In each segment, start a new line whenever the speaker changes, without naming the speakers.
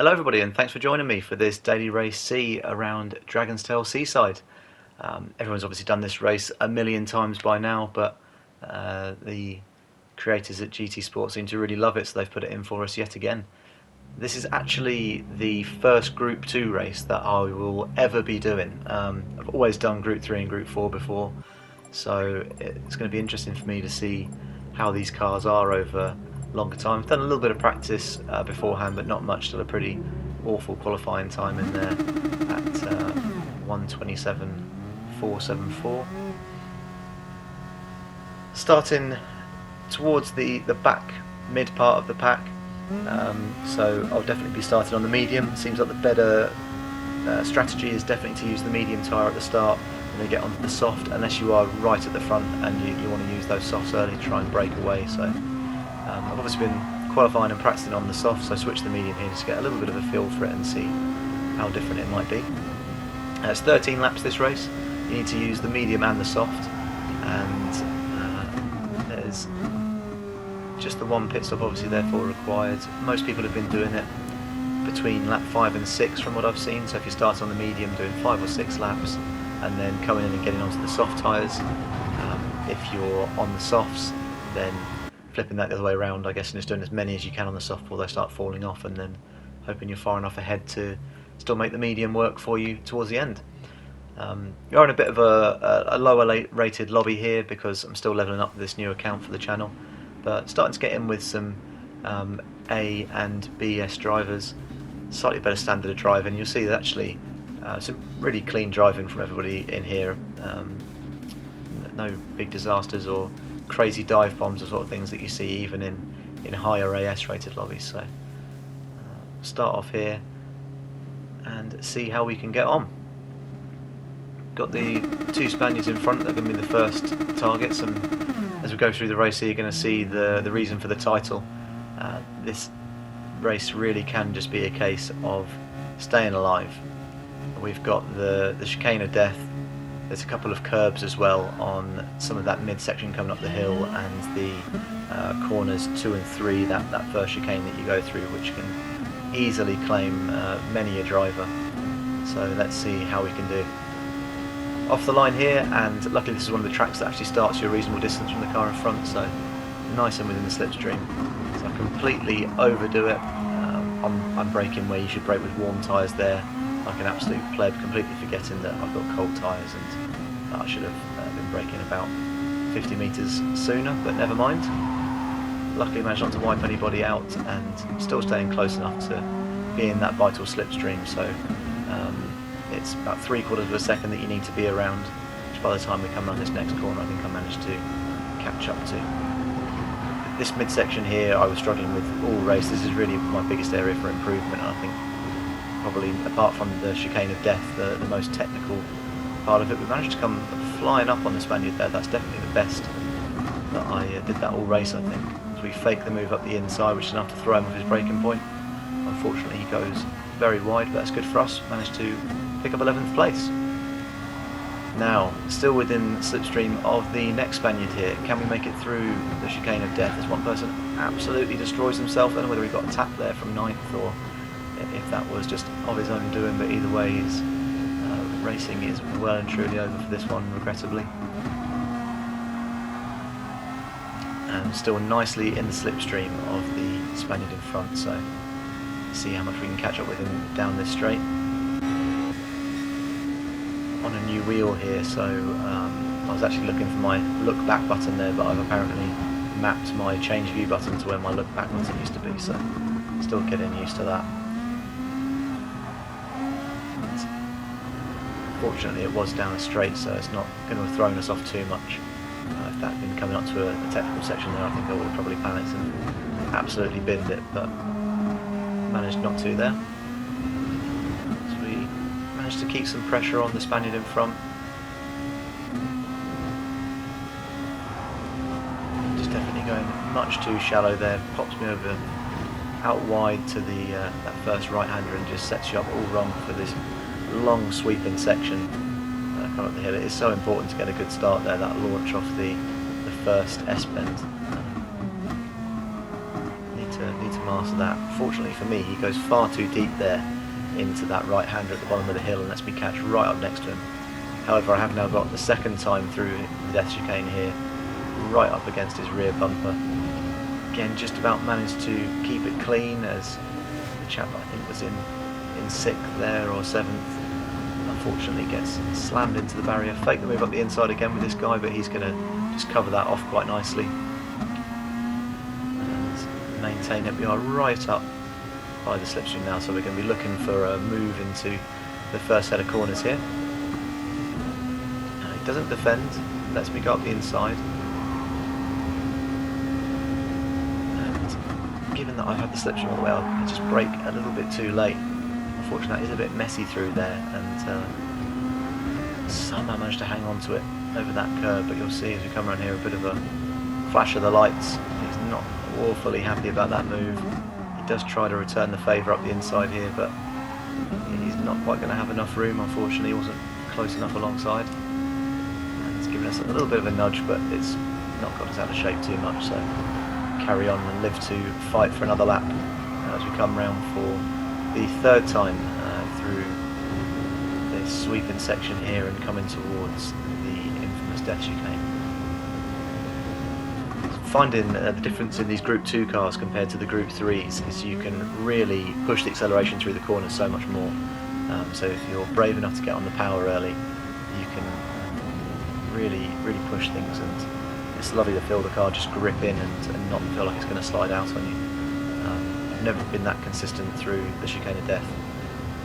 Hello everybody, and thanks for joining me for this daily race C around Dragons Trail Seaside. Everyone's obviously done this race a million times by now, but the creators at GT Sport seem to really love it, so they've put it in for us yet again. This is actually the first Group 2 race that I will ever be doing. I've always done Group 3 and Group 4 before, so it's going to be interesting for me to see how these cars are over longer time. I've done a little bit of practice beforehand, but not much. Still a pretty awful qualifying time in there at 1:27.474. Starting towards the back mid part of the pack, so I'll definitely be starting on the medium. Seems like the better strategy is definitely to use the medium tyre at the start and then get onto the soft, unless you are right at the front and you want to use those softs early to try and break away. So I've obviously been qualifying and practicing on the soft, so I switched the medium here just to get a little bit of a feel for it and see how different it might be. It's 13 laps this race. You need to use the medium and the soft, and there's just the one pit stop obviously therefore required. Most people have been doing it between lap 5 and 6 from what I've seen, so if you start on the medium doing 5 or 6 laps and then coming in and getting onto the soft tyres, if you're on the softs then flipping that the other way around, I guess, and just doing as many as you can on the soft before they start falling off, and then hoping you're far enough ahead to still make the medium work for you towards the end. You're in a bit of a lower rated lobby here because I'm still leveling up this new account for the channel, but starting to get in with some A and BS drivers, slightly better standard of driving. You'll see that actually some really clean driving from everybody in here, no big disasters or crazy dive bombs or sort of things that you see even in higher AS rated lobbies. So start off here and see how we can get on. Got the two Spaniards in front that are going to be the first targets, and as we go through the race here you're going to see the reason for the title. This race really can just be a case of staying alive. We've got the chicane of death. There's a couple of curbs as well on some of that midsection coming up the hill, and the corners 2 and 3, that first chicane that you go through, which can easily claim many a driver. So let's see how we can do. Off the line here, and luckily this is one of the tracks that actually starts you a reasonable distance from the car in front, so nice and within the slipstream. So I completely overdo it. I'm braking where you should brake with warm tyres there, like an absolute pleb, completely forgetting that I've got cold tyres and I should have been braking about 50 metres sooner, but never mind. Luckily managed not to wipe anybody out and still staying close enough to be in that vital slipstream, so it's about 3/4 of a second that you need to be around, which by the time we come around this next corner I think I managed to catch up to. This midsection here I was struggling with all race. This is really my biggest area for improvement. I think probably apart from the chicane of death, the most technical part of it. We managed to come flying up on the Spaniard there. That's definitely the best that I did that all race, I think. So we fake the move up the inside, which is enough to throw him off his braking point. Unfortunately he goes very wide, but that's good for us. Managed to pick up 11th place. Now, still within slipstream of the next Spaniard here. Can we make it through the chicane of death? As one person absolutely destroys himself. I don't know whether he got a tap there from 9th or if that was just of his own doing, but either way his racing is well and truly over for this one, regrettably. And still nicely in the slipstream of the Spaniard in front, so see how much we can catch up with him down this straight. On a new wheel here, so I was actually looking for my look back button there, but I've apparently mapped my change view button to where my look back button used to be, so still getting used to that. Fortunately it was down a straight, so it's not going to have thrown us off too much. If that had been coming up to a technical section there, I think I would have probably panicked and absolutely binned it, but managed not to there. So we managed to keep some pressure on the Spaniard in front. Just definitely going much too shallow there, pops me over out wide to the that first right-hander and just sets you up all wrong for this long sweeping section coming up the hill. It is so important to get a good start there, that launch off the first S-bend. Need to need to master that. Fortunately for me, he goes far too deep there into that right-hander at the bottom of the hill and lets me catch right up next to him. However, I have now got the second time through the death chicane here, right up against his rear bumper. Again, just about managed to keep it clean, as the chap I think was in 6th there or 7th unfortunately gets slammed into the barrier. Fake the move up the inside again with this guy, but he's going to just cover that off quite nicely and maintain it. We are right up by the slipstream now, so we're going to be looking for a move into the first set of corners here. He doesn't defend, lets me go up the inside. Given that I've had the slipstream all the way, I just brake a little bit too late. Unfortunately, that is a bit messy through there, and somehow managed to hang on to it over that curve. But you'll see as we come around here, a bit of a flash of the lights. He's not awfully happy about that move. He does try to return the favour up the inside here, but he's not quite going to have enough room. Unfortunately, he wasn't close enough alongside. And it's given us a little bit of a nudge, but it's not got us out of shape too much. So carry on and live to fight for another lap as we come round for the third time through this sweeping section here and coming towards the infamous death chicane. Finding the difference in these Group 2 cars compared to the Group 3s is you can really push the acceleration through the corners so much more. So if you're brave enough to get on the power early, you can really push things, and it's lovely to feel the car just grip in and not feel like it's going to slide out on you. I've never been that consistent through the chicane of death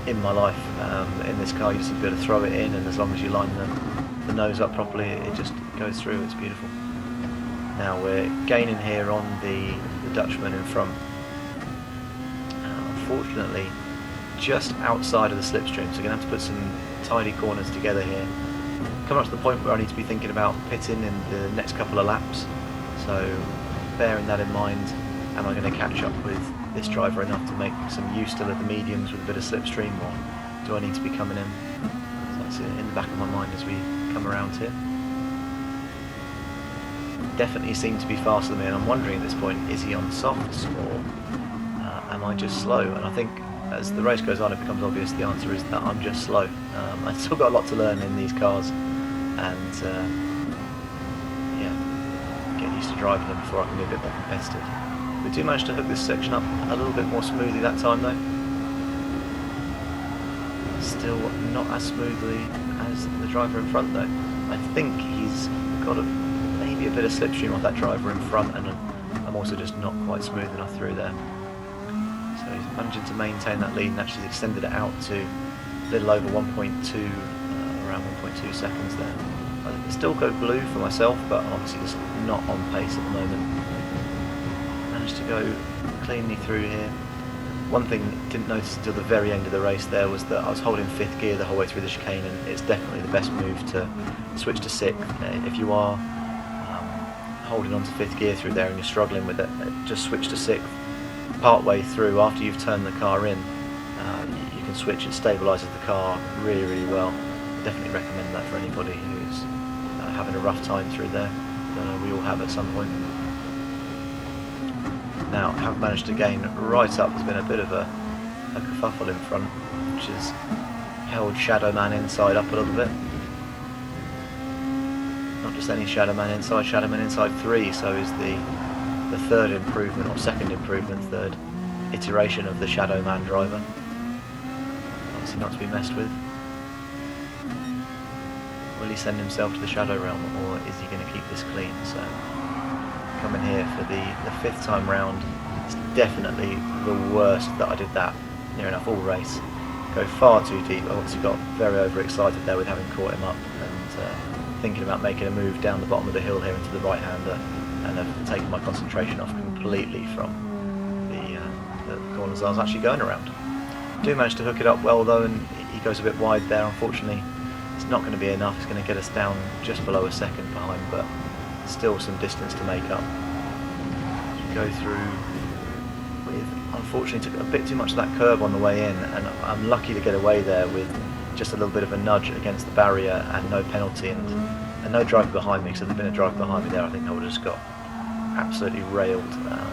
in my life. In this car you just have to be able to throw it in, and as long as you line the nose up properly, it just goes through. It's beautiful. Now we're gaining here on the Dutchman in front. Unfortunately, just outside of the slipstream, so we're going to have to put some tidy corners together here. Coming up to the point where I need to be thinking about pitting in the next couple of laps, so bearing that in mind, am I going to catch up with this driver enough to make some use still of the mediums with a bit of slipstream, or do I need to be coming in? So that's in the back of my mind as we come around here. Definitely seem to be faster than me, and I'm wondering at this point, is he on softs or am I just slow? And I think as the race goes on it becomes obvious the answer is that I'm just slow. I've still got a lot to learn in these cars, and yeah, get used to driving them before I can be a bit more competitive. We do manage to hook this section up a little bit more smoothly that time though. Still not as smoothly as the driver in front though. I think he's got maybe a bit of slipstream off that driver in front, and I'm also just not quite smooth enough through there. So he's managing to maintain that lead and actually extended it out to a little over 1.2, around 1.2 seconds there. I still go blue for myself, but obviously just not on pace at the moment. Managed to go cleanly through here. One thing I didn't notice until the very end of the race there was that I was holding 5th gear the whole way through the chicane, and it's definitely the best move to switch to 6th. If you are holding on to 5th gear through there and you're struggling with it, just switch to 6th. Part way through, after you've turned the car in, you can switch. It stabilises the car really well. Definitely recommend that for anybody who's having a rough time through there. We all have at some point. Now, have managed to gain right up. There's been a bit of a kerfuffle in front, which has held Shadow Man inside up a little bit. Not just any Shadow Man inside 3, so is the third improvement, or second improvement, third iteration of the Shadow Man driver. Obviously not to be messed with. Will he send himself to the Shadow Realm, or is he going to keep this clean? So coming here for the 5th time round, it's definitely the worst that I did that near enough all race. Go far too deep. I obviously got very overexcited there with having caught him up, and thinking about making a move down the bottom of the hill here into the right-hander, and have taken my concentration off completely from the corners I was actually going around. Do manage to hook it up well though, and he goes a bit wide there. Unfortunately, it's not going to be enough. It's going to get us down just below a second behind, but still some distance to make up. Go through with, unfortunately, took a bit too much of that curve on the way in, and I'm lucky to get away there with just a little bit of a nudge against the barrier and no penalty, and no driver behind me. Because if there'd been a driver behind me there, I think I would have just got absolutely railed. And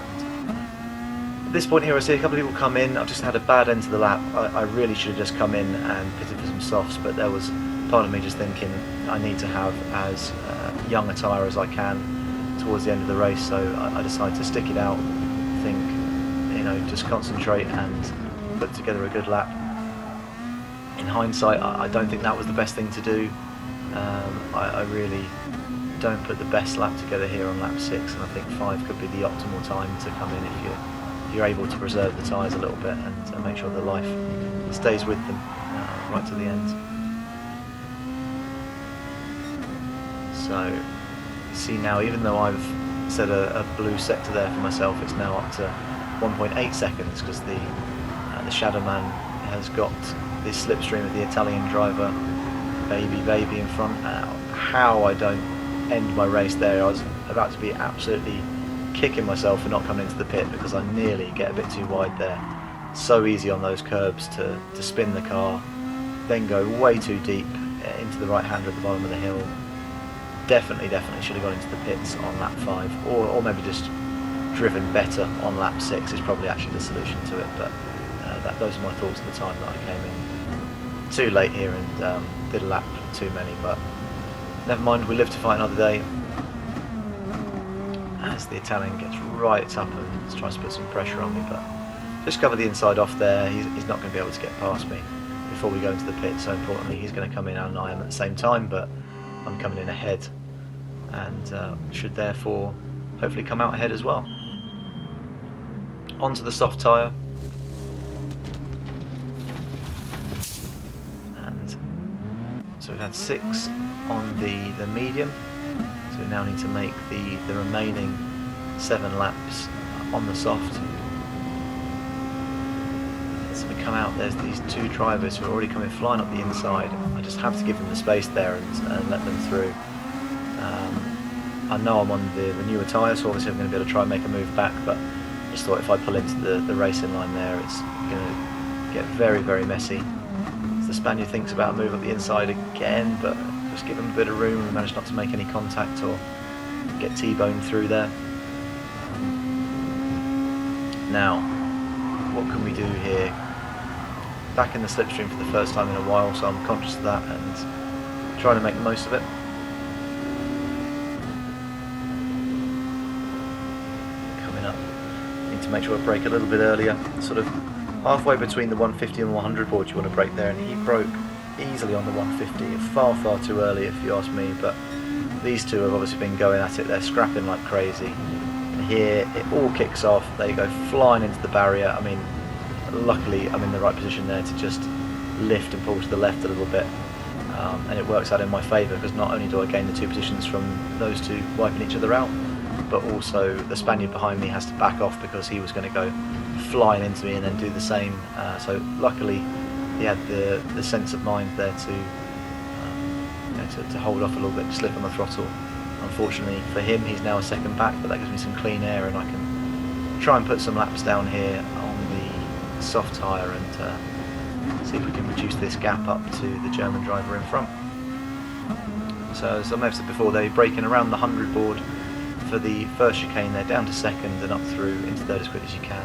At this point here I see a couple of people come in. I've just had a bad end to the lap. I really should have just come in and pitted for some softs, but there was part of me just thinking I need to have as young a tyre as I can towards the end of the race, so I decided to stick it out, think, you know, just concentrate and put together a good lap. In hindsight, I don't think that was the best thing to do. I really don't put the best lap together here on lap 6, and I think 5 could be the optimal time to come in if you're able to preserve the tyres a little bit and make sure the life stays with them right to the end. So you see now, even though I've set a blue sector there for myself, it's now up to 1.8 seconds because the Shadow Man has got this slipstream of the Italian driver, baby in front. How I don't end my race there. I was about to be absolutely kicking myself for not coming into the pit because I nearly get a bit too wide there. So easy on those curbs to spin the car, then go way too deep into the right hander at the bottom of the hill. Definitely should have gone into the pits on lap 5, or maybe just driven better on lap 6 is probably actually the solution to it, but those are my thoughts at the time that I came in too late here and did a lap too many, but never mind, we live to fight another day. As the Italian gets right up and tries to put some pressure on me, but just cover the inside off there. He's not going to be able to get past me before we go into the pit, so importantly he's going to come in and I am at the same time, but I'm coming in ahead and should therefore hopefully come out ahead as well. Onto the soft tyre, and so we've had 6 on the medium, so we now need to make the remaining 7 laps on the soft. As we come out, there's these 2 drivers who are already coming flying up the inside. I just have to give them the space there and let them through. I know I'm on the newer tyre, so obviously I'm going to be able to try and make a move back, but I just thought if I pull into the racing line there, it's going to get very messy. So the Spaniard thinks about a move up the inside again, but just give him a bit of room and manage not to make any contact or get T-boned through there. Now, what can we do here? Back in the slipstream for the first time in a while, so I'm conscious of that and trying to make the most of it. Coming up, need to make sure I brake a little bit earlier, sort of halfway between the 150 and 100 board you want to brake there, and he broke easily on the 150, far too early if you ask me, but these two have obviously been going at it, they're scrapping like crazy, and here it all kicks off, they go flying into the barrier. I mean, luckily I'm in the right position there to just lift and pull to the left a little bit, and it works out in my favour because not only do I gain the 2 positions from those two wiping each other out, but also the Spaniard behind me has to back off because he was going to go flying into me and then do the same, so luckily he had the sense of mind there to hold off a little bit, to slip on the throttle. Unfortunately for him, he's now a second back, but that gives me some clean air and I can try and put some laps down here on the soft tyre and see if we can reduce this gap up to the German driver in front. So as I may have said before, they're braking around the 100 board for the first chicane. They're down to second and up through into third as quick as you can.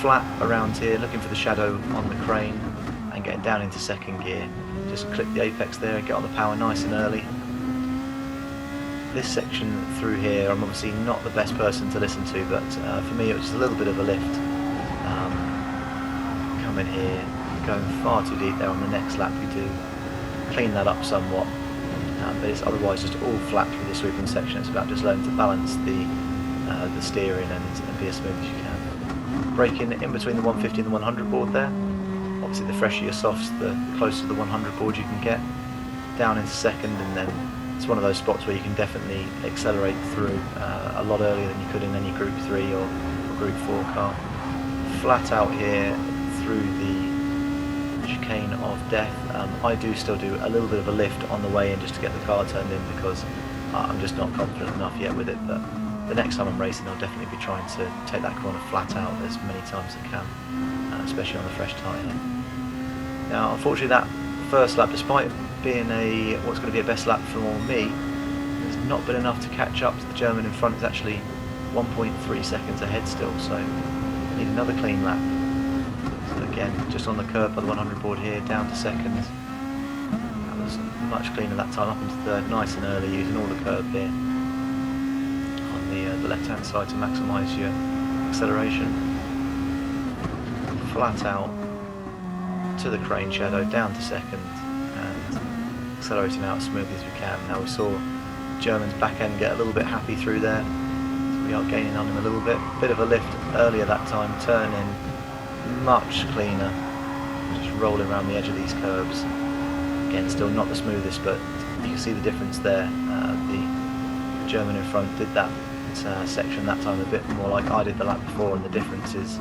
Flat around here, looking for the shadow on the crane and getting down into second gear. Just clip the apex there and get on the power nice and early. This section through here, I'm obviously not the best person to listen to, but for me it was just a little bit of a lift. Coming here, going far too deep there on the next lap. We do clean that up somewhat, but it's otherwise just all flat through the sweeping section. It's about just learning to balance the steering and be as smooth as you can. Braking in between the 150 and the 100 board there. Obviously the fresher your softs, the closer to the 100 board you can get. Down into second, and then it's one of those spots where you can definitely accelerate through a lot earlier than you could in any Group 3 or Group 4 car. Flat out here through the chicane of death. I do still do a little bit of a lift on the way in just to get the car turned in because I'm just not confident enough yet with it, but the next time I'm racing I'll definitely be trying to take that corner flat out as many times as I can, especially on the fresh tyre. Now unfortunately that first lap, despite being what's going to be a best lap for me, has not been enough to catch up to the German in front. It's actually 1.3 seconds ahead still, so need another clean lap. So again, just on the curb by the 100 board here, down to second. That was much cleaner that time, up into third, nice and early, using all the curb here on the left-hand side to maximise your acceleration. Flat out to the crane shadow, down to second, and accelerating out as smoothly as we can. Now we saw German's back end get a little bit happy through there, so we are gaining on him a little bit of a lift earlier that time, turning much cleaner, just rolling around the edge of these curbs. Again, still not the smoothest, but you can see the difference there. The German in front did that section that time a bit more like I did the lap before, and the difference is,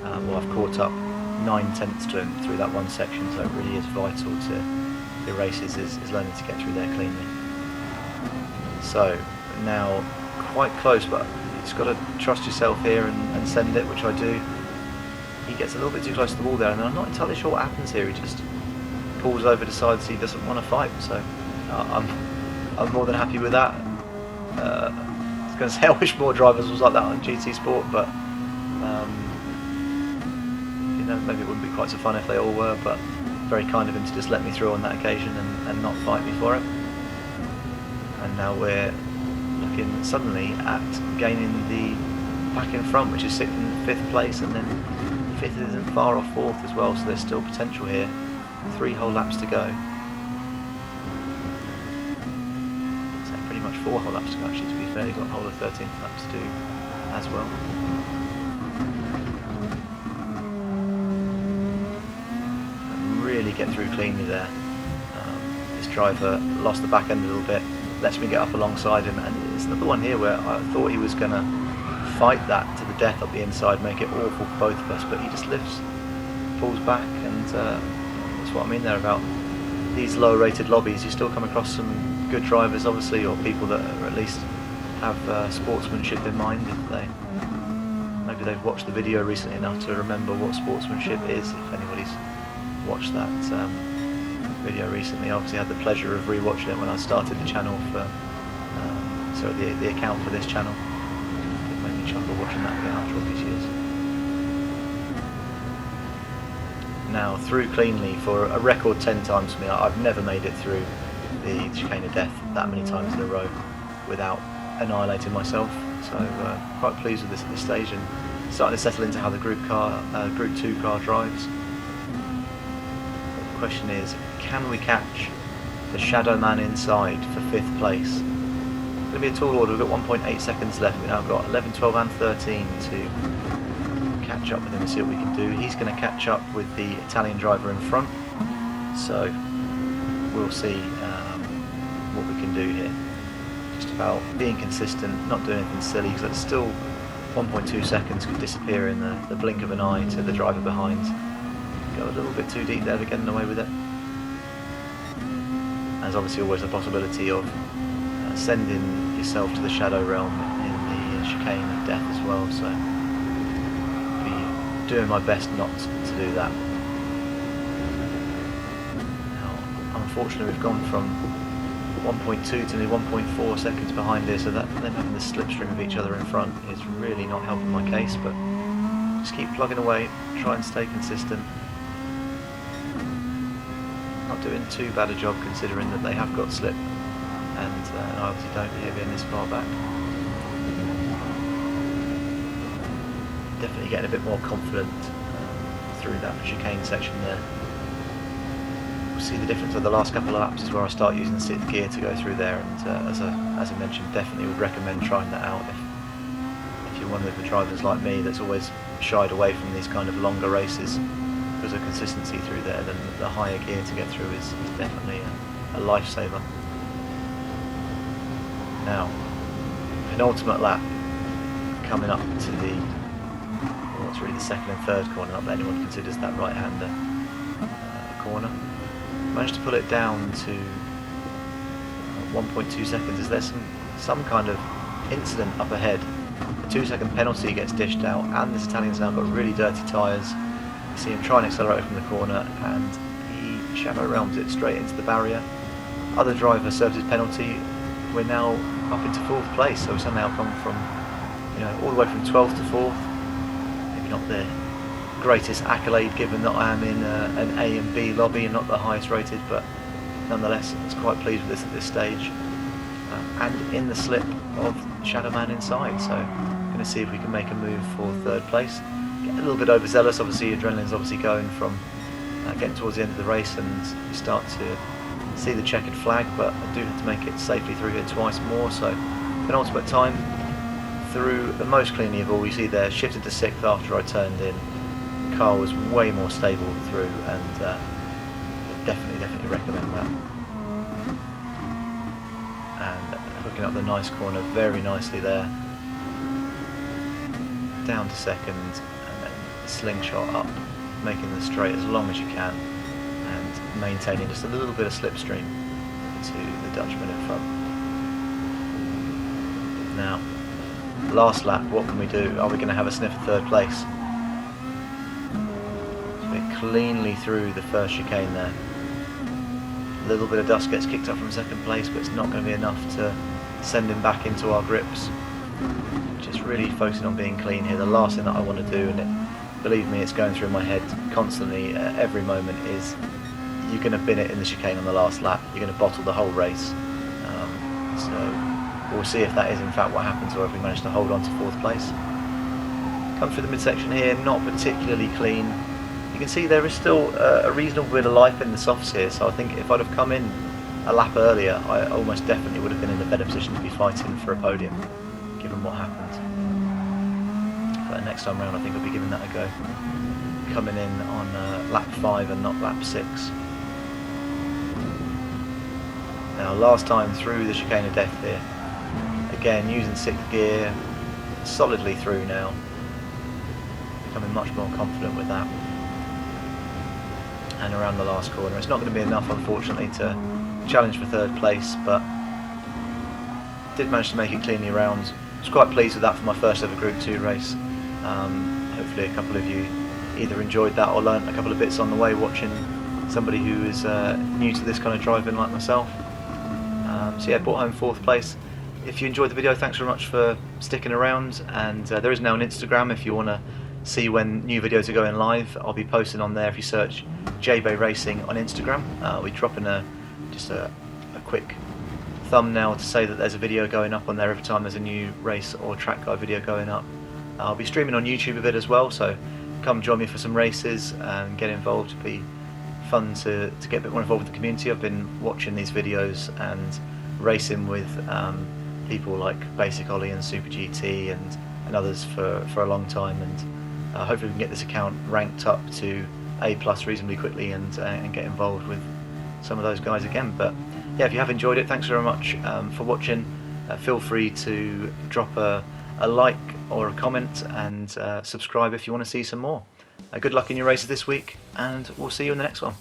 well, I've caught up 9/10 to him through that one section, so it really is vital to the races is learning to get through there cleanly. So now quite close, but you just got to trust yourself here and send it, which I do. He gets a little bit too close to the wall there, and I'm not entirely sure what happens here. He just pulls over, decides he doesn't want to fight, so I'm more than happy with that. I was going to say I wish more drivers was like that on GT Sport, but you know, maybe it wouldn't be quite so fun if they all were, but very kind of him to just let me through on that occasion and not fight me for it. And now we're looking suddenly at gaining the pack in front, which is sitting in 5th place, and then 5th isn't far off 4th as well, so there's still potential here. 3 whole laps to go. So pretty much 4 whole laps to go actually, to be fair. You've got a whole of 13th lap to do as well. Really get through cleanly there. This driver lost the back end a little bit, lets me get up alongside him, and it's another one here where I thought he was going to fight that to the death up the inside, make it awful for both of us, but he just lifts, pulls back, and that's what I mean there about these low rated lobbies. You still come across some good drivers obviously, or people that are at least have sportsmanship in mind. If maybe they've watched the video recently enough to remember what sportsmanship is, if anybody's watched that video recently. I obviously had the pleasure of rewatching it when I started the channel for the account for this channel. It made me chuckle watching that again after all these years. Now through cleanly for a record 10 times for me. I've never made it through the chicane of death that many times in a row without annihilating myself, so quite pleased with this at this stage, and starting to settle into how the Group 2 car drives. The question is, can we catch the Shadow Man inside for 5th place? It's going to be a tall order. We've got 1.8 seconds left. We've now got 11, 12 and 13 to catch up with him and see what we can do. He's going to catch up with the Italian driver in front, so we'll see what we can do here. Just about being consistent, not doing anything silly, because that's still 1.2 seconds could disappear in the blink of an eye to the driver behind. Go a little bit too deep there, but getting away with it. There's obviously always the possibility of sending yourself to the shadow realm in the chicane of death as well, so be doing my best not to do that. Now, unfortunately, we've gone from 1.2 to nearly 1.4 seconds behind here, so that them having the slipstream of each other in front is really not helping my case, but just keep plugging away, try and stay consistent. Not doing too bad a job considering that they have got slip, and I obviously don't here being this far back. Definitely getting a bit more confident through that chicane section there. We'll see the difference of the last couple of laps is where I start using the 6th gear to go through there, and as I mentioned, definitely would recommend trying that out if you're one of the drivers like me that's always shied away from these kind of longer races. There's a consistency through there, then the higher gear to get through is definitely a lifesaver. Now, penultimate lap coming up to the, well, it's really the 2nd and 3rd corner, not that anyone considers that right-hander corner. Managed to pull it down to 1.2 seconds. Is there some kind of incident up ahead? A 2-second penalty gets dished out, and this Italian's now got really dirty tyres. You see him try and accelerate from the corner, and he shadow realms it straight into the barrier. Other driver serves his penalty. We're now up into 4th place, so we've somehow come from, all the way from 12th to 4th, maybe not the greatest accolade given that I am in an A and B lobby and not the highest rated, but nonetheless I was quite pleased with this at this stage. And in the slip of Shadow Man inside, so going to see if we can make a move for third place. Get a little bit overzealous, obviously adrenaline's obviously going from getting towards the end of the race, and you start to see the checkered flag, but I do have to make it safely through here twice more. So penultimate time through the most cleanly of all. You see there, shifted to 6th after I turned in. The car was way more stable through, and definitely recommend that. And hooking up the nice corner very nicely there, down to 2nd, and then slingshot up, making the straight as long as you can, and maintaining just a little bit of slipstream to the Dutchman in front. Now, last lap, what can we do? Are we going to have a sniff of third place? So we're cleanly through the first chicane there. A little bit of dust gets kicked up from 2nd place, but it's not going to be enough to send him back into our grips. Just really focusing on being clean here. The last thing that I want to do, and believe me, it's going through my head constantly at every moment, is you're going to bin it in the chicane on the last lap. You're going to bottle the whole race. So we'll see if that is in fact what happens, or if we manage to hold on to 4th place. Come through the midsection here, not particularly clean. You can see there is still a reasonable bit of life in the softs here, so I think if I'd have come in a lap earlier, I almost definitely would have been in a better position to be fighting for a podium, given what happened. But next time round I think I'll be giving that a go, coming in on lap 5 and not lap 6. Now last time through the chicane of death here, again using 6th gear, solidly through now, becoming much more confident with that. And around the last corner, it's not going to be enough unfortunately to challenge for 3rd place, but did manage to make it cleanly around. I was quite pleased with that for my first ever Group 2 race. Hopefully a couple of you either enjoyed that or learnt a couple of bits on the way watching somebody who is new to this kind of driving like myself. So yeah, brought home 4th place. If you enjoyed the video, thanks very much for sticking around, and there is now an Instagram if you want to see when new videos are going live. I'll be posting on there if you search JBay Racing on Instagram. We drop in just a quick thumbnail to say that there's a video going up on there every time there's a new race or track guide video going up. I'll be streaming on YouTube a bit as well, so come join me for some races and get involved. It'll be fun to get a bit more involved with the community. I've been watching these videos and racing with people like Basic Ollie and Super GT and others for a long time, and hopefully we can get this account ranked up to A+ reasonably quickly and get involved with some of those guys again. But yeah, if you have enjoyed it, thanks very much for watching. Feel free to drop a like or a comment, and subscribe if you want to see some more. Good luck in your races this week, and we'll see you in the next one.